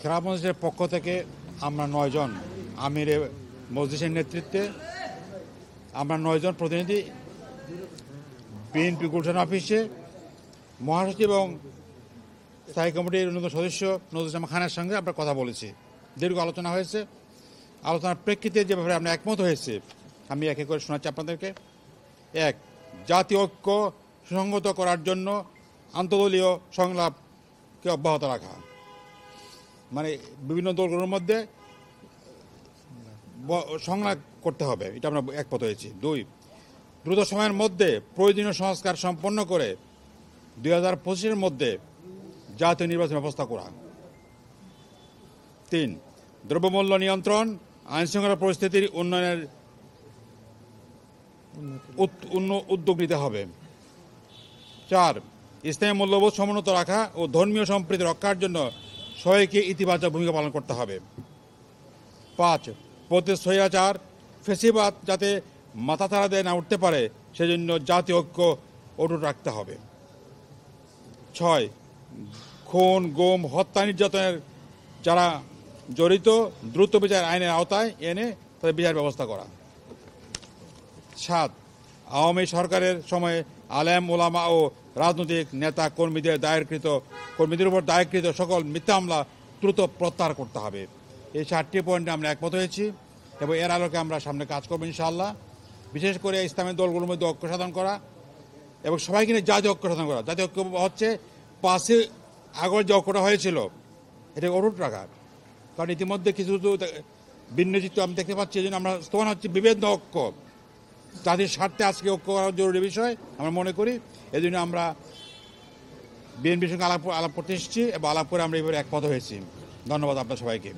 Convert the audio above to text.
খেলাফত মজলিসের পক্ষ থেকে আমরা 9 জন আমিরে মজলিসের নেতৃত্বে আমরা 9 জন প্রতিনিধি বিএনপি গুলশান অফিসে মহাসচিব এবং স্থায়ী কমিটির অন্যতম সদস্য নজরুল ইসলাম খানের সঙ্গে আমরা কথা বলেছি। দীর্ঘ আলোচনা হয়েছে। আলোচনার প্রেক্ষিতে যে ব্যাপারে আমরা একমত হয়েছে আমি একে করে শোনাচ্ছি আপনাদেরকে। 1, জাতীয় ঐক্য সুসংহত করার জন্য আন্তদলীয় সংলাপকে অব্যাহত রাখা, মানে বিভিন্ন দলগুলোর মধ্যে সংলাপ করতে হবে, এটা আমরা একমত হয়েছি। 2, দ্রুত সময়ের মধ্যে প্রয়োজনীয় সংস্কার সম্পন্ন করে 2025-এর মধ্যে জাতীয় নির্বাচন ব্যবস্থা করা। 3, দ্রব্যমূল্য নিয়ন্ত্রণ, আইনশৃঙ্খলা পরিস্থিতির উন্নয়নের উদ্যোগ নিতে হবে। 4, ইসলামী মূল্যবোধ সমুন্নত রাখা ও ধর্মীয় সম্প্রীতি রক্ষার জন্য সবাইকে ইতিবাচক ভূমিকা পালন করতে হবে। 5, স্বৈরাচার ফেসিবাদ যাতে মাথাচাড়া দিয়ে না উঠতে পারে সেজন্য জাতীয় ঐক্য অটুট রাখতে হবে। 6, খুন, গুম, হত্যা, নির্যাতনের যারা জড়িত দ্রুত বিচার আইনের আওতায় এনে তাদের বিচার ব্যবস্থা করা। 7, আওয়ামী সরকারের সময়ে আলেম ওলামা ও রাজনৈতিক নেতা কর্মীদের উপর দায়েরকৃত সকল মিথ্যা মামলা দ্রুত প্রত্যাহার করতে হবে। এই 7টি পয়েন্টে আমরা একমত হয়েছি এবং এর আলোকে আমরা সামনে কাজ করবো ইনশাআল্লাহ। বিশেষ করে ইসলামী দলগুলোর মধ্যে ঐক্য সাধন করা এবং সবাইকে নিয়ে জাতীয় ঐক্য সাধন করা। জাতীয় ঐক্য হচ্ছে 5 আগস্ট যে ঐক্যটা হয়েছিল এটা অটুট রাখা, কারণ ইতিমধ্যে কিছু ভিন্নচিত্ত আমি দেখতে পাচ্ছি। এই জন্য আমরা স্তমান হচ্ছে বিভেদ ঐক্য, জাতির স্বার্থে আজকে ঐক্য করা জরুরি বিষয় আমরা মনে করি। এই জন্য আমরা বিএনপির সঙ্গে আলাপ করতে এসেছি এবং আলাপ করে আমরা এবারে একমত হয়েছি। ধন্যবাদ আপনার সবাইকে।